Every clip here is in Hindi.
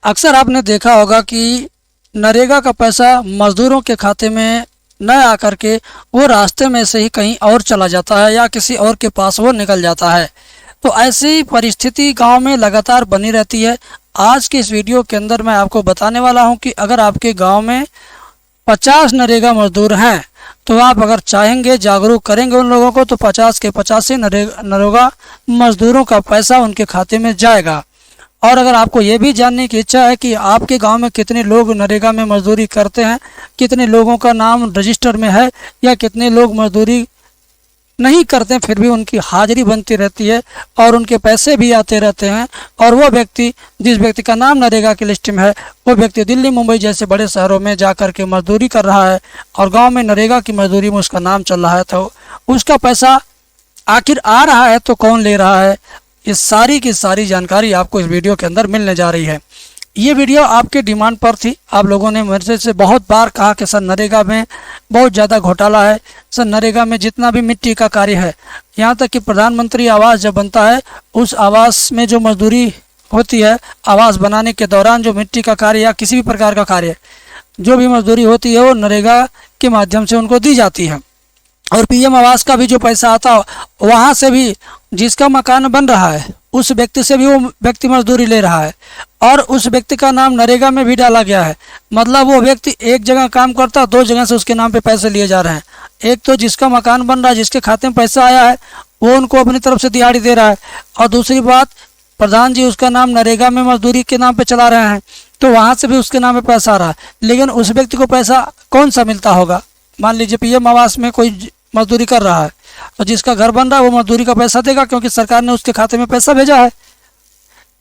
अक्सर आपने देखा होगा कि नरेगा का पैसा मजदूरों के खाते में न आकर के वो रास्ते में से ही कहीं और चला जाता है या किसी और के पास वो निकल जाता है। तो ऐसी परिस्थिति गांव में लगातार बनी रहती है। आज के इस वीडियो के अंदर मैं आपको बताने वाला हूं कि अगर आपके गांव में 50 नरेगा मजदूर हैं तो आप अगर चाहेंगे, जागरूक करेंगे उन लोगों को, तो 50 के 50 ही नरेगा मजदूरों का पैसा उनके खाते में जाएगा। और अगर आपको ये भी जानने की इच्छा है कि आपके गांव में कितने लोग नरेगा में मजदूरी करते हैं, कितने लोगों का नाम रजिस्टर में है या कितने लोग मजदूरी नहीं करते हैं फिर भी उनकी हाजिरी बनती रहती है और उनके पैसे भी आते रहते हैं, और वो व्यक्ति, जिस व्यक्ति का नाम नरेगा की लिस्ट में है, वो व्यक्ति दिल्ली, मुंबई जैसे बड़े शहरों में जा कर के मजदूरी कर रहा है और गांव में नरेगा की मजदूरी में उसका नाम चल रहा है, तो उसका पैसा आखिर आ रहा है तो कौन ले रहा है, ये सारी की सारी जानकारी आपको इस वीडियो के अंदर मिलने जा रही है। ये वीडियो आपके डिमांड पर थी। आप लोगों ने मेरे से बहुत बार कहा कि सर नरेगा में बहुत ज़्यादा घोटाला है, सर नरेगा में जितना भी मिट्टी का कार्य है, यहाँ तक कि प्रधानमंत्री आवास जब बनता है उस आवास में जो मजदूरी होती है, आवास बनाने के दौरान जो मिट्टी का कार्य या किसी भी प्रकार का कार्य, जो भी मजदूरी होती है वो नरेगा के माध्यम से उनको दी जाती है। और पीएम आवास का भी जो पैसा आता है वहाँ से भी जिसका मकान बन रहा है उस व्यक्ति से भी वो व्यक्ति मजदूरी ले रहा है और उस व्यक्ति का नाम नरेगा में भी डाला गया है। मतलब वो व्यक्ति एक जगह काम करता है, दो जगह से उसके नाम पे पैसे लिए जा रहे हैं। एक तो जिसका मकान बन रहा है, जिसके खाते में पैसा आया है, वो उनको अपनी तरफ से दिहाड़ी दे रहा है, और दूसरी बात प्रधान जी उसका नाम नरेगा में मजदूरी के नाम पे चला रहे हैं तो वहाँ से भी उसके नाम पे पैसा आ रहा है। लेकिन उस व्यक्ति को पैसा कौन सा मिलता होगा? मान लीजिए पीएम आवास में कोई मजदूरी कर रहा है और जिसका घर बन रहा है वो मजदूरी का पैसा देगा क्योंकि सरकार ने उसके खाते में पैसा भेजा है,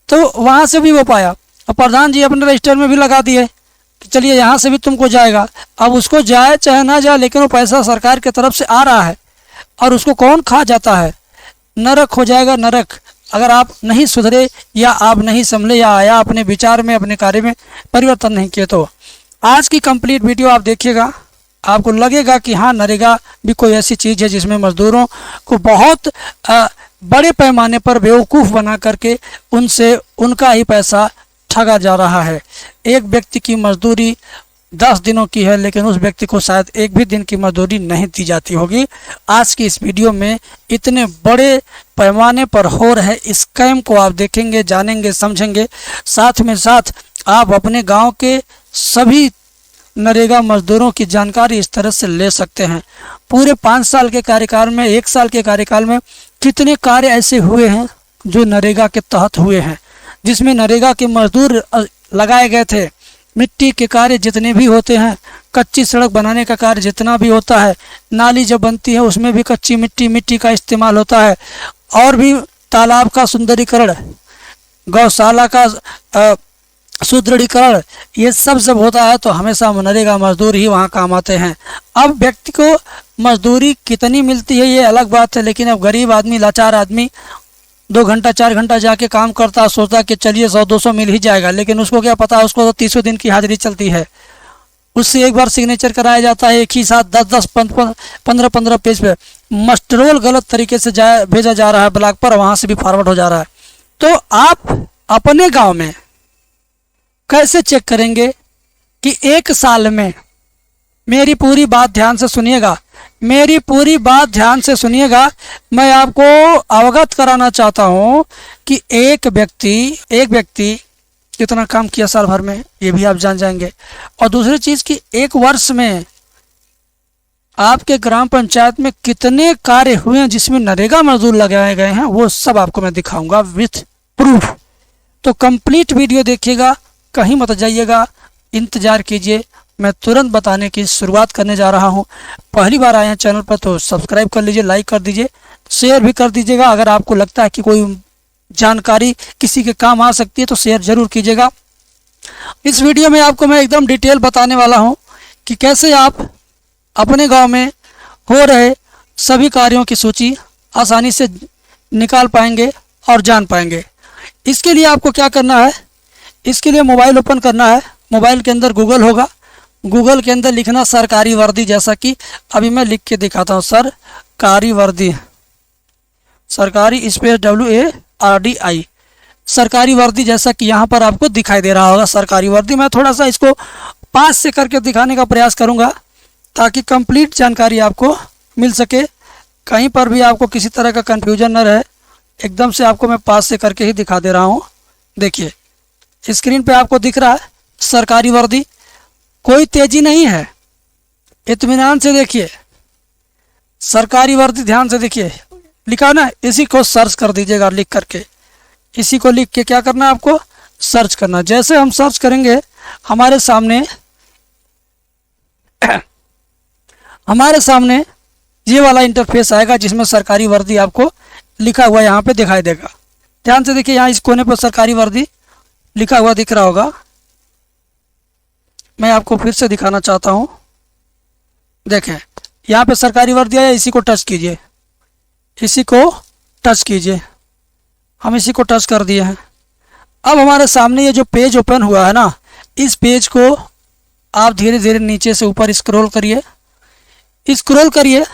तो वहाँ से भी वो पाया। और प्रधान जी अपने रजिस्टर में भी लगा दिए कि चलिए यहाँ से भी तुमको जाएगा। अब उसको जाए चाहे ना जाए लेकिन वो पैसा सरकार की तरफ से आ रहा है और उसको कौन खा जाता है? नरक हो जाएगा, नरक। अगर आप नहीं सुधरे या आप नहीं संभले या अपने विचार में, अपने कार्य में परिवर्तन नहीं किए तो आज की कंप्लीट वीडियो आप देखिएगा, आपको लगेगा कि हाँ नरेगा भी कोई ऐसी चीज़ है जिसमें मजदूरों को बहुत बड़े पैमाने पर बेवकूफ़ बना करके उनसे उनका ही पैसा ठगा जा रहा है। एक व्यक्ति की मजदूरी 10 दिनों की है लेकिन उस व्यक्ति को शायद एक भी दिन की मजदूरी नहीं दी जाती होगी। आज की इस वीडियो में इतने बड़े पैमाने पर हो रहे स्कैम को आप देखेंगे, जानेंगे, समझेंगे। साथ में साथ आप अपने गाँव के सभी नरेगा मजदूरों की जानकारी इस तरह से ले सकते हैं। पूरे 5 साल के कार्यकाल में, 1 साल के कार्यकाल में कितने कार्य ऐसे हुए हैं जो नरेगा के तहत हुए हैं, जिसमें नरेगा के मजदूर लगाए गए थे। मिट्टी के कार्य जितने भी होते हैं, कच्ची सड़क बनाने का कार्य जितना भी होता है, नाली जब बनती है उसमें भी कच्ची मिट्टी का इस्तेमाल होता है, और भी तालाब का सुंदरीकरण, गौशाला का सुदृढ़ीकरण, ये सब जब होता है तो हमेशा नरेगा मजदूर ही वहाँ काम आते हैं। अब व्यक्ति को मजदूरी कितनी मिलती है ये अलग बात है, लेकिन अब गरीब आदमी, लाचार आदमी 2 घंटा 4 घंटा जाके काम करता है, सोचता कि चलिए 100-200 मिल ही जाएगा, लेकिन उसको क्या पता, उसको तो 30 दिन की हाजिरी चलती है। उससे एक बार सिग्नेचर कराया जाता है, एक ही साथ 10-10, 15-15 पेज पे मस्टरोल गलत तरीके से भेजा जा रहा है ब्लॉक पर, वहाँ से भी फॉरवर्ड हो जा रहा है। तो आप अपने गाँव में कैसे चेक करेंगे कि 1 साल में, मेरी पूरी बात ध्यान से सुनिएगा, मेरी पूरी बात ध्यान से सुनिएगा, मैं आपको अवगत कराना चाहता हूं कि एक व्यक्ति कितना काम किया साल भर में, ये भी आप जान जाएंगे। और दूसरी चीज कि 1 वर्ष में आपके ग्राम पंचायत में कितने कार्य हुए हैं जिसमें नरेगा मजदूर लगाए गए हैं, वो सब आपको मैं दिखाऊंगा विथ प्रूफ। तो कंप्लीट वीडियो देखिएगा, कहीं मत जाइएगा, इंतजार कीजिए, मैं तुरंत बताने की शुरुआत करने जा रहा हूं। पहली बार आए हैं चैनल पर तो सब्सक्राइब कर लीजिए, लाइक कर दीजिए, शेयर भी कर दीजिएगा। अगर आपको लगता है कि कोई जानकारी किसी के काम आ सकती है तो शेयर जरूर कीजिएगा। इस वीडियो में आपको मैं एकदम डिटेल बताने वाला हूं कि कैसे आप अपने गांव में हो रहे सभी कार्यों की सूची आसानी से निकाल पाएंगे और जान पाएंगे। इसके लिए आपको क्या करना है, इसके लिए मोबाइल ओपन करना है। मोबाइल के अंदर गूगल होगा, गूगल के अंदर लिखना सरकारी वर्दी, जैसा कि अभी मैं लिख के दिखाता हूँ, सरकारी वर्दी, सरकारी स्पेस WARDI, सरकारी वर्दी, जैसा कि यहाँ पर आपको दिखाई दे रहा होगा सरकारी वर्दी। मैं थोड़ा सा इसको पास से करके दिखाने का प्रयास करूँगा ताकि कंप्लीट जानकारी आपको मिल सके, कहीं पर भी आपको किसी तरह का कन्फ्यूजन न रहे। एकदम से आपको मैं पास से करके ही दिखा दे रहा हूँ। देखिए स्क्रीन पे आपको दिख रहा है सरकारी वर्दी, कोई तेजी नहीं है, इत्मीनान से देखिए सरकारी वर्दी, ध्यान से देखिए लिखा ना, इसी को सर्च कर दीजिएगा लिख करके। इसी को लिख के क्या करना है आपको, सर्च करना। जैसे हम सर्च करेंगे हमारे सामने ये वाला इंटरफेस आएगा जिसमें सरकारी वर्दी आपको लिखा हुआ यहाँ पे दिखाई देगा। ध्यान से देखिए, यहाँ इस कोने पर सरकारी वर्दी लिखा हुआ दिख रहा होगा। मैं आपको फिर से दिखाना चाहता हूँ। देखें यहाँ पे सरकारी वर्दी आया, इसी को टच कीजिए, इसी को टच कीजिए। हम इसी को टच कर दिए हैं। अब हमारे सामने ये जो पेज ओपन हुआ है ना, इस पेज को आप धीरे धीरे नीचे से ऊपर स्क्रॉल करिए, स्क्रॉल करिए।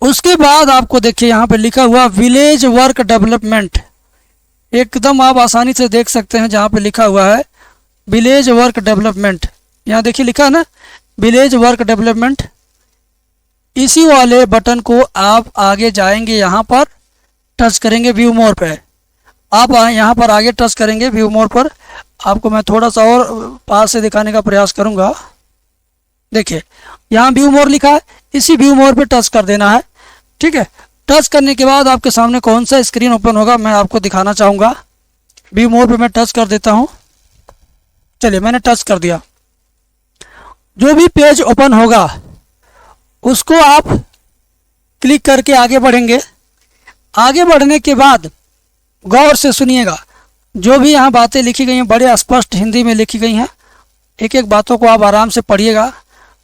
उसके बाद आपको देखिए यहाँ पे लिखा हुआ विलेज वर्क डेवलपमेंट, एकदम आप आसानी से देख सकते हैं जहाँ पे लिखा हुआ है विलेज वर्क डेवलपमेंट। यहाँ देखिए लिखा है ना विलेज वर्क डेवलपमेंट। इसी वाले बटन को आप आगे जाएंगे, यहाँ पर टच करेंगे व्यू मोर पे। आप यहाँ पर आगे टच करेंगे व्यू मोर पर। आपको मैं थोड़ा सा और पास से दिखाने का प्रयास करूँगा। देखिए यहाँ व्यू मोर लिखा है, इसी व्यू मोर पे टच कर देना है। ठीक है, टच करने के बाद आपके सामने कौन सा स्क्रीन ओपन होगा मैं आपको दिखाना चाहूँगा। व्यू मोर पे मैं टच कर देता हूँ। चलिए मैंने टच कर दिया। जो भी पेज ओपन होगा उसको आप क्लिक करके आगे बढ़ेंगे। आगे बढ़ने के बाद गौर से सुनिएगा, जो भी यहाँ बातें लिखी गई हैं बड़े स्पष्ट हिंदी में लिखी गई हैं। एक एक बातों को आप आराम से पढ़िएगा,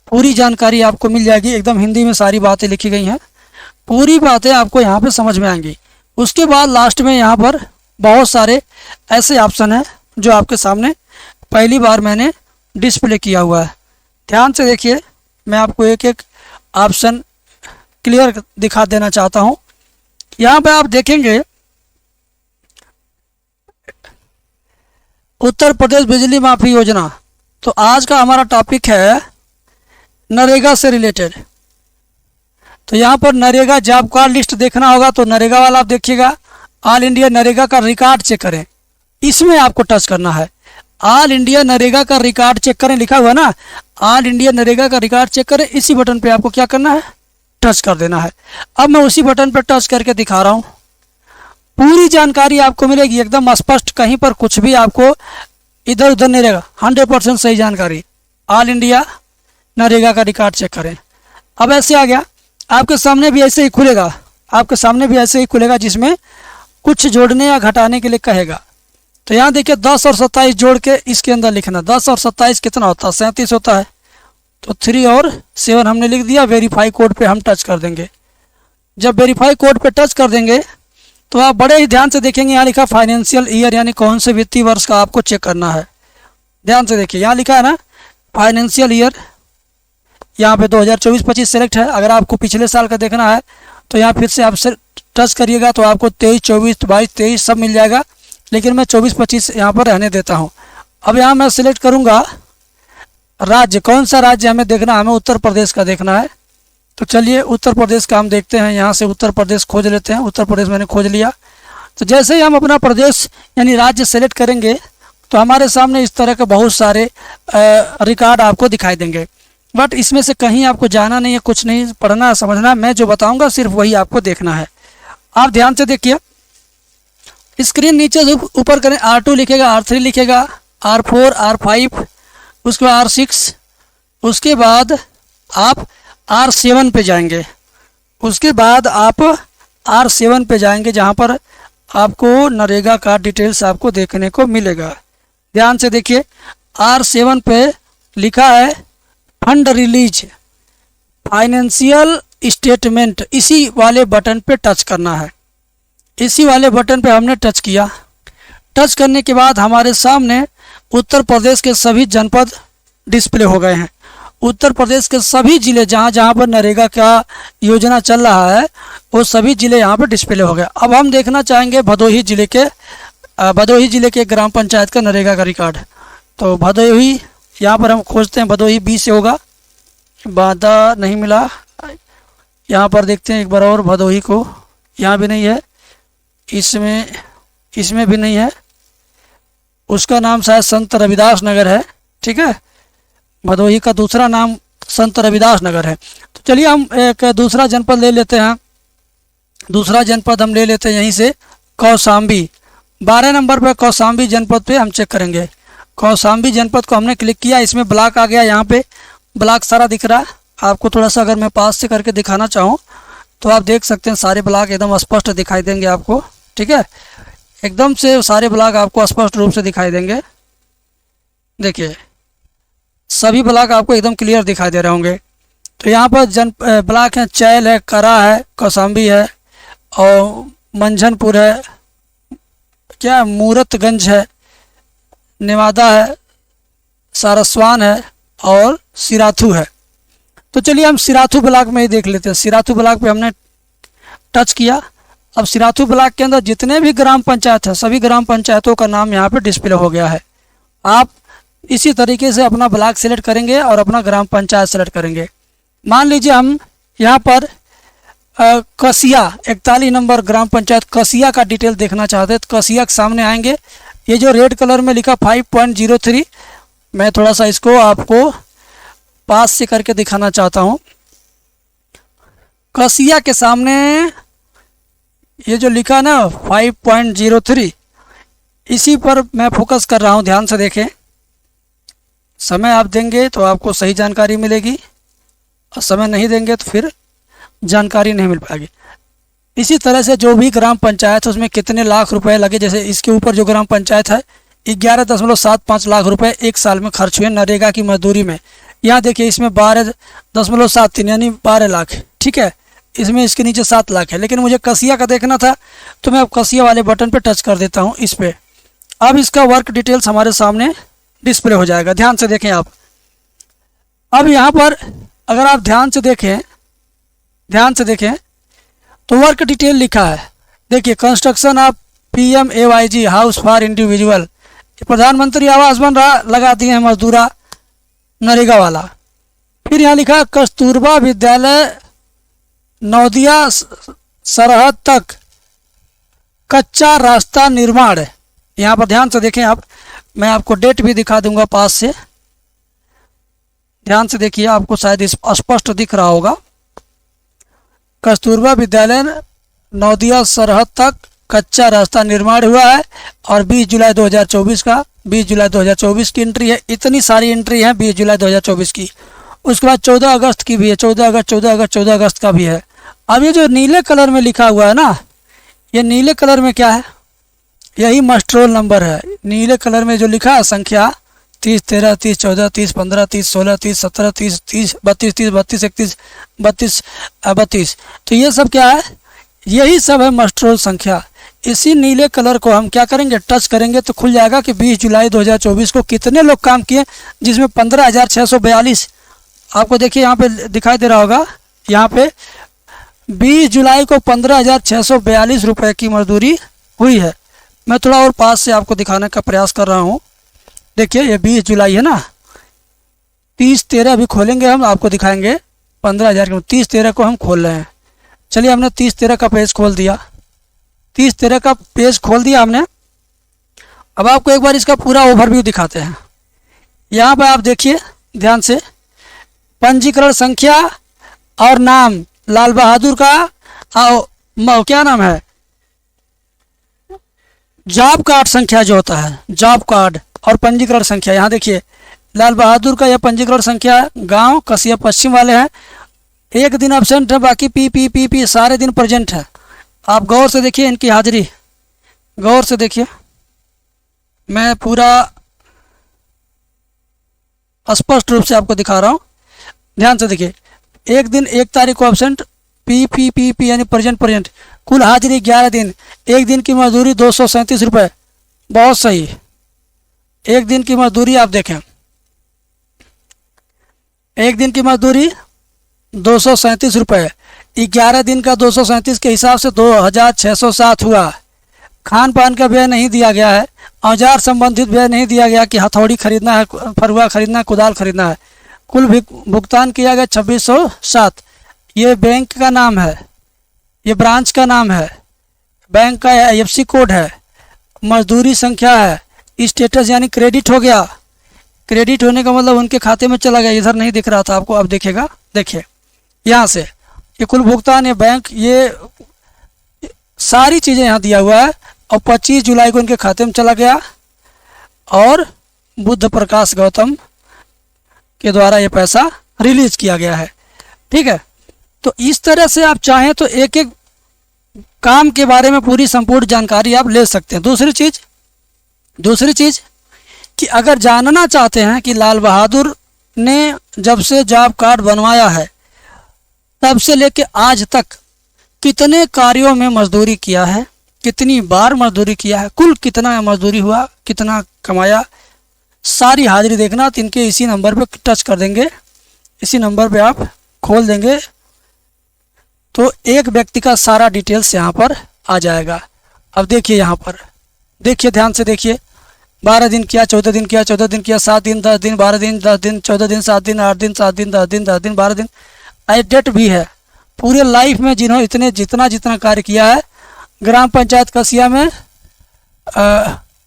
पूरी जानकारी आपको मिल जाएगी। एकदम हिंदी में सारी बातें लिखी गई हैं, पूरी बातें आपको यहाँ पे समझ में आएंगी। उसके बाद लास्ट में यहाँ पर बहुत सारे ऐसे ऑप्शन हैं जो आपके सामने पहली बार मैंने डिस्प्ले किया हुआ है। ध्यान से देखिए, मैं आपको एक एक ऑप्शन क्लियर दिखा देना चाहता हूँ। यहाँ पे आप देखेंगे उत्तर प्रदेश बिजली माफी योजना। तो आज का हमारा टॉपिक है नरेगा से रिलेटेड। तो यहाँ पर नरेगा जॉब कार्ड लिस्ट देखना होगा तो नरेगा वाला आप देखिएगा। ऑल इंडिया नरेगा का रिकॉर्ड चेक करें, इसमें आपको टच करना है। ऑल इंडिया नरेगा का रिकॉर्ड चेक करें लिखा हुआ ना, ऑल इंडिया नरेगा का रिकॉर्ड चेक करें, इसी बटन पे आपको क्या करना है, टच कर देना है। अब मैं उसी बटन पर टच करके दिखा रहा हूँ। पूरी जानकारी आपको मिलेगी एकदम स्पष्ट, कहीं पर कुछ भी आपको इधर उधर नहीं रहेगा। 100% सही जानकारी। ऑल इंडिया नरेगा का रिकॉर्ड चेक करें। अब ऐसे आ गया, आपके सामने भी ऐसे ही खुलेगा, आपके सामने भी ऐसे ही खुलेगा जिसमें कुछ जोड़ने या घटाने के लिए कहेगा। तो यहाँ देखिए 10 और 27 जोड़ के इसके अंदर लिखना। 10 और 27 कितना होता है, 37 होता है। तो 3 और 7 हमने लिख दिया। वेरीफाई कोड पे हम टच कर देंगे। जब वेरीफाई कोड पे टच कर देंगे तो आप बड़े ही ध्यान से देखेंगे, यहाँ लिखा फाइनेंशियल ईयर, यानी कौन से वित्तीय वर्ष का आपको चेक करना है। ध्यान से देखिए, यहाँ लिखा है ना फाइनेंशियल ईयर, यहाँ पे 2024-25 सेलेक्ट है। अगर आपको पिछले साल का देखना है तो यहाँ फिर से आप टच करिएगा तो आपको 23, 24, 22, 23 सब मिल जाएगा, लेकिन मैं 24-25 यहाँ पर रहने देता हूँ। अब यहाँ मैं सिलेक्ट करूँगा राज्य, कौन सा राज्य हमें देखना है, हमें उत्तर प्रदेश का देखना है। तो चलिए उत्तर प्रदेश का हम देखते हैं, यहाँ से उत्तर प्रदेश खोज लेते हैं। उत्तर प्रदेश मैंने खोज लिया। तो जैसे ही हम अपना प्रदेश यानी राज्य सेलेक्ट करेंगे तो हमारे सामने इस तरह के बहुत सारे रिकॉर्ड आपको दिखाई देंगे। बट इसमें से कहीं आपको जाना नहीं है, कुछ नहीं पढ़ना समझना, मैं जो बताऊंगा सिर्फ वही आपको देखना है। आप ध्यान से देखिए, स्क्रीन नीचे से ऊपर करें, R2 लिखेगा, R3 लिखेगा, R4, R5, उसके बाद R6, उसके बाद आप R7 पे जाएंगे। उसके बाद आप R7 पे जाएंगे जहाँ पर आपको नरेगा का डिटेल्स आपको देखने को मिलेगा। ध्यान से देखिए, R7 पे लिखा है फंड रिलीज फाइनेंशियल स्टेटमेंट, इसी वाले बटन पे टच करना है। इसी वाले बटन पे हमने टच किया। टच करने के बाद हमारे सामने उत्तर प्रदेश के सभी जनपद डिस्प्ले हो गए हैं। उत्तर प्रदेश के सभी ज़िले जहाँ जहाँ पर नरेगा का योजना चल रहा है वो सभी ज़िले यहाँ पर डिस्प्ले हो गए। अब हम देखना चाहेंगे भदोही ज़िले के भदोही जिले के ग्राम पंचायत का नरेगा का रिकॉर्ड। तो भदोही यहाँ पर हम खोजते हैं, भदोही 20 से होगा, बाधा नहीं मिला। यहाँ पर देखते हैं एक बार और भदोही को, यहाँ भी नहीं है, इसमें भी नहीं है। उसका नाम शायद संत रविदास नगर है। ठीक है, भदोही का दूसरा नाम संत रविदास नगर है। तो चलिए हम एक दूसरा जनपद ले लेते हैं। दूसरा जनपद हम ले लेते हैं यहीं से कौशाम्बी। 12 नंबर पर कौशाम्बी जनपद पे हम चेक करेंगे। कौशाम्बी जनपद को हमने क्लिक किया, इसमें ब्लॉक आ गया, यहाँ पे ब्लॉक सारा दिख रहा है आपको। थोड़ा सा अगर मैं पास से करके दिखाना चाहूँ तो आप देख सकते हैं सारे ब्लॉक एकदम स्पष्ट दिखाई देंगे आपको। ठीक है, एकदम से सारे ब्लॉक आपको स्पष्ट रूप से दिखाई देंगे। देखिए सभी ब्लॉक आपको एकदम क्लियर दिखाई दे रहे होंगे। तो यहाँ पर ब्लॉक है, चैल है, करा है, कौशाम्बी है, और मंझनपुर है, क्या मूरतगंज है, नेवादा है, सारस्वान है और सिराथू है। तो चलिए हम सिराथू ब्लॉक में ही देख लेते हैं। सिराथू ब्लॉक पे हमने टच किया। अब सिराथू ब्लॉक के अंदर जितने भी ग्राम पंचायत है, सभी ग्राम पंचायतों का नाम यहाँ पे डिस्प्ले हो गया है। आप इसी तरीके से अपना ब्लॉक सेलेक्ट करेंगे और अपना ग्राम पंचायत सेलेक्ट करेंगे। मान लीजिए हम यहाँ पर कसिया 41 नंबर ग्राम पंचायत कसिया का डिटेल देखना चाहते हैं तो कसिया के सामने आएंगे। ये जो रेड कलर में लिखा 5.03, मैं थोड़ा सा इसको आपको पास से करके दिखाना चाहता हूँ। कसिया के सामने ये जो लिखा ना 5.03, इसी पर मैं फोकस कर रहा हूँ। ध्यान से देखें, समय आप देंगे तो आपको सही जानकारी मिलेगी और समय नहीं देंगे तो फिर जानकारी नहीं मिल पाएगी। इसी तरह से जो भी ग्राम पंचायत है उसमें कितने लाख रुपए लगे, जैसे इसके ऊपर जो ग्राम पंचायत है 11.75 लाख रुपए एक साल में खर्च हुए नरेगा की मजदूरी में। यहाँ देखिए इसमें 12.73 यानी 12 लाख। ठीक है, इसमें इसके नीचे 7 लाख है, लेकिन मुझे कसिया का देखना था तो मैं अब कसिया वाले बटन पर टच कर देता हूँ इस पर। अब इसका वर्क डिटेल्स हमारे सामने डिस्प्ले हो जाएगा। ध्यान से देखें आप। अब यहाँ पर अगर आप ध्यान से देखें तो वर्क डिटेल लिखा है। देखिए construction of PMAYG house for individual, प्रधानमंत्री आवास बन रहा, लगा दिए हैं मजदूरा नरेगा वाला। फिर यहाँ लिखा कस्तूरबा विद्यालय नौदिया सरहद तक कच्चा रास्ता निर्माण। यहाँ पर ध्यान से देखें आप, मैं आपको डेट भी दिखा दूंगा पास से। ध्यान से देखिए, आपको शायद स्पष्ट दिख रहा होगा। कस्तूरबा विद्यालय नौदिया सरहद तक कच्चा रास्ता निर्माण हुआ है और 20 जुलाई 2024 का, 20 जुलाई 2024 की एंट्री है। इतनी सारी एंट्री है 20 जुलाई 2024 की। उसके बाद 14 अगस्त की भी है, 14 अगस्त का भी है। अब ये जो नीले कलर में लिखा हुआ है ना, ये नीले कलर में क्या है, यही मस्ट रोल नंबर है। नीले कलर में जो लिखा है संख्या 30, 13, 30, 14, 30, 15, 30, 16, 30, 17, 30, 30, 32, 30, 32, 31, 32, 32, तो ये सब क्या है, यही सब है मस्ट रोल संख्या। इसी नीले कलर को हम क्या करेंगे, टच करेंगे तो खुल जाएगा कि 20 जुलाई 2024 को कितने लोग काम किए, जिसमें 15,642 आपको देखिए यहाँ पे दिखाई दे रहा होगा। यहाँ पे 20 जुलाई को 15,642 रुपये की मजदूरी हुई है। मैं थोड़ा और पास से आपको दिखाने का प्रयास कर रहा हूँ। देखिए ये 20 जुलाई है ना, 30/13 अभी खोलेंगे हम, आपको दिखाएंगे 15,000 के। 30/13 को हम खोल रहे हैं। चलिए हमने 30/13 का पेज खोल दिया, 30/13 का पेज खोल दिया हमने। अब आपको एक बार इसका पूरा ओवरव्यू दिखाते हैं। यहाँ पर आप देखिए ध्यान से, पंजीकरण संख्या और नाम लाल बहादुर का, और क्या नाम है, जॉब कार्ड संख्या जो होता है, जॉब कार्ड और पंजीकरण संख्या। यहाँ देखिए लाल बहादुर का यह पंजीकरण संख्या, गांव कसिया पश्चिम वाले हैं। एक दिन एब्सेंट है, बाकी पी सारे दिन प्रेजेंट है। आप गौर से देखिए इनकी हाजिरी, गौर से देखिए, मैं पूरा स्पष्ट रूप से आपको दिखा रहा हूँ। ध्यान से देखिए, एक दिन 1 तारीख को एब्सेंट, पी यानी प्रेजेंट। कुल हाजिरी 11 दिन, एक दिन की मजदूरी 237 रुपये। बहुत सही, एक दिन की मजदूरी आप देखें, एक दिन की मजदूरी 237 रुपये। 11 दिन का 237 के हिसाब से 2,607 हुआ। खान पान का व्यय नहीं दिया गया है, औजार संबंधित व्यय नहीं दिया गया कि हथौड़ी खरीदना है, फरुआ खरीदना है, कुदाल खरीदना है। कुल भुगतान किया गया 2607। ये बैंक का नाम है, ये ब्रांच का नाम है, बैंक का IFSC कोड है, मजदूरी संख्या है, स्टेटस यानी क्रेडिट हो गया। क्रेडिट होने का मतलब उनके खाते में चला गया, इधर नहीं दिख रहा था आपको, अब दिखेगा। देखिए यहाँ से ये कुल भुगतान, ये बैंक, ये सारी चीज़ें यहाँ दिया हुआ है। और 25 जुलाई को उनके खाते में चला गया और बुद्ध प्रकाश गौतम के द्वारा ये पैसा रिलीज किया गया है। ठीक है, तो इस तरह से आप चाहें तो एक एक काम के बारे में पूरी संपूर्ण जानकारी आप ले सकते हैं। दूसरी चीज़ कि अगर जानना चाहते हैं कि लाल बहादुर ने जब से जॉब कार्ड बनवाया है तब से लेके आज तक कितने कार्यों में मजदूरी किया है, कितनी बार मजदूरी किया है, कुल कितना मजदूरी हुआ, कितना कमाया, सारी हाजिरी देखना। तो इनके इसी नंबर पे टच कर देंगे, इसी नंबर पे आप खोल देंगे तो एक व्यक्ति का सारा डिटेल्स यहाँ पर आ जाएगा। अब देखिए यहाँ पर, देखिए ध्यान से देखिए, 12 दिन किया, 14 दिन किया, 14 दिन किया, 7 दिन, 10 दिन, 12 दिन, 10 दिन, 14 दिन, 7 दिन, 8 दिन, 7 दिन, 10 दिन, 10 दिन, 12 दिन, डेट भी है। पूरे लाइफ में जिन्होंने जितना कार्य किया है। ग्राम पंचायत कसिया में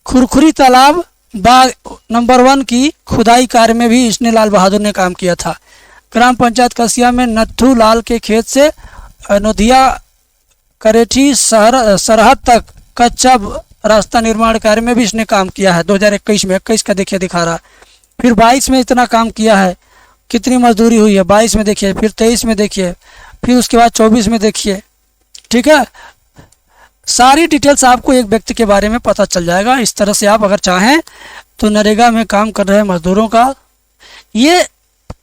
खुरखुरी तालाब बाग नंबर 1 की खुदाई कार्य में भी इसने लाल बहादुर ने काम किया था। ग्राम पंचायत कसिया में नत्थू लाल के खेत से नोधिया करेठी सरहद तक कच्चा रास्ता निर्माण कार्य में भी इसने काम किया है 2021 में। 21 का देखिए दिखा रहा, फिर 22 में इतना काम किया है, कितनी मजदूरी हुई है 22 में देखिए, फिर 23 में देखिए, फिर उसके बाद 24 में देखिए। ठीक है, सारी डिटेल्स आपको एक व्यक्ति के बारे में पता चल जाएगा। इस तरह से आप अगर चाहें तो नरेगा में काम कर रहे मजदूरों का, ये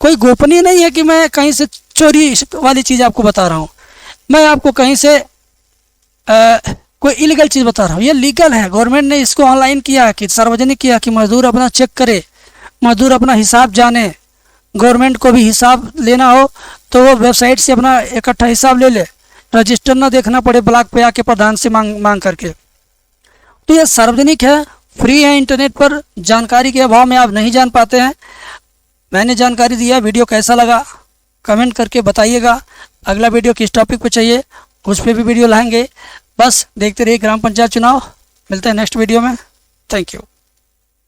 कोई गोपनीय नहीं है कि मैं कहीं से चोरी वाली चीज़ आपको बता रहा हूँ, मैं आपको कहीं से कोई इलीगल चीज़ बता रहा हूँ। ये लीगल है, गवर्नमेंट ने इसको ऑनलाइन किया कि सार्वजनिक किया कि मजदूर अपना चेक करे, मजदूर अपना हिसाब जाने। गवर्नमेंट को भी हिसाब लेना हो तो वो वेबसाइट से अपना इकट्ठा हिसाब ले ले, रजिस्टर ना देखना पड़े ब्लॉक पे आके प्रधान से मांग करके। तो ये सार्वजनिक है, फ्री है, इंटरनेट पर। जानकारी के अभाव में आप नहीं जान पाते हैं, मैंने जानकारी दिया। वीडियो कैसा लगा कमेंट करके बताइएगा। अगला वीडियो किस टॉपिक पे चाहिए उस पर भी वीडियो लाएंगे। बस देखते रहिए ग्राम पंचायत चुनाव। मिलते हैं नेक्स्ट वीडियो में। Thank you.